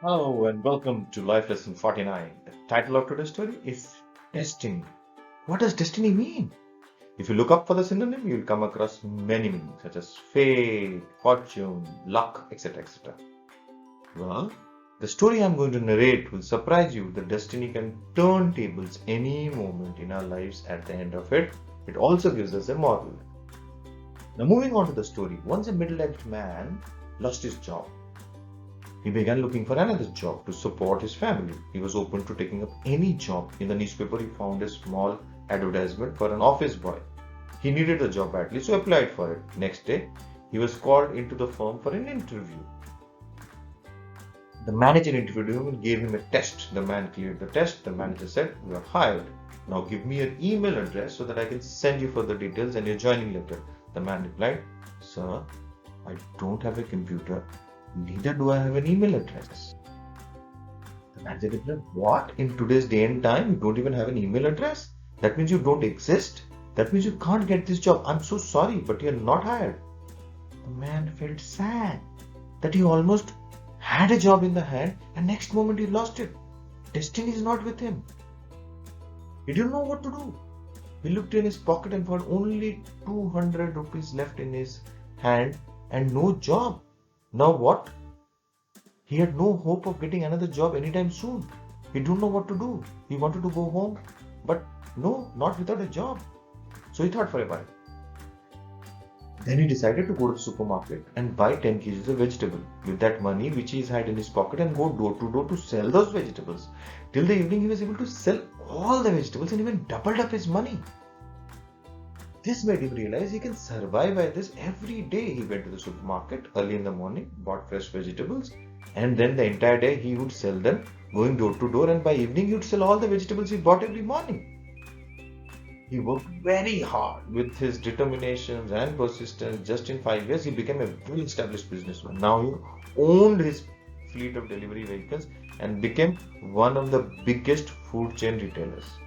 Hello and welcome to Life Lesson 49. The title of today's story is Destiny. What does destiny mean? If you look up for the synonym, you'll come across many meanings such as fate, fortune, luck, etc. etc. Well, the story I'm going to narrate will surprise you that destiny can turn tables any moment in our lives. At the end of it, it also gives us a moral. Now, moving on to the story, once a middle-aged man lost his job. He began looking for another job to support his family. He was open to taking up any job. In the newspaper, he found a small advertisement for an office boy. He needed the job badly, so applied for it. Next day, he was called into the firm for an interview. The manager interviewed him and gave him a test. The man cleared the test. The manager said, "You are hired. Now give me your email address so that I can send you further details and your joining letter." The man replied, "Sir, I don't have a computer. Neither do I have an email address." The manager replied, "What? In today's day and time, you don't even have an email address? That means you don't exist? That means you can't get this job. I'm so sorry, but you're not hired." The man felt sad that he almost had a job in the hand and next moment he lost it. Destiny is not with him. He didn't know what to do. He looked in his pocket and found only 200 rupees left in his hand and no job. Now what? He had no hope of getting another job anytime soon. He didn't know what to do. He wanted to go home, but no, not without a job. So he thought for a while. Then he decided to go to the supermarket and buy 10 kgs of vegetable with that money which he had in his pocket and go door to door to sell those vegetables. Till the evening he was able to sell all the vegetables and even doubled up his money. This made him realize he can survive by this every day. He went to the supermarket early in the morning, bought fresh vegetables, and then the entire day he would sell them, going door to door, and by evening he would sell all the vegetables he bought every morning. He worked very hard with his determination and persistence. Just in 5 years, he became a well-established businessman. Now he owned his fleet of delivery vehicles and became one of the biggest food chain retailers.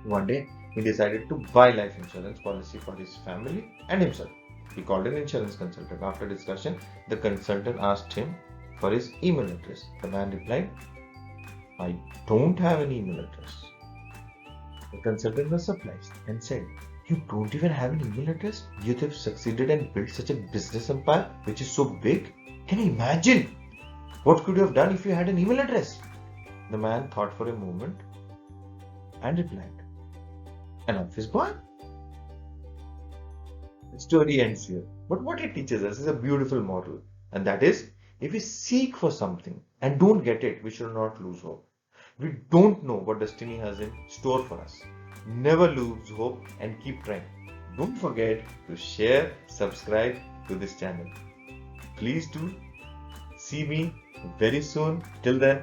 One day, he decided to buy life insurance policy for his family and himself. He called an insurance consultant. After discussion, the consultant asked him for his email address. The man replied, "I don't have an email address." The consultant was surprised and said, "You don't even have an email address? You have succeeded and built such a business empire which is so big. Can you imagine? What could you have done if you had an email address?" The man thought for a moment and replied, "An office boy." The story ends here. But what it teaches us is a beautiful moral, and that is, if we seek for something and don't get it, we should not lose hope. We don't know what destiny has in store for us. Never lose hope and keep trying. Don't forget to share, subscribe to this channel. Please do see me very soon. Till then,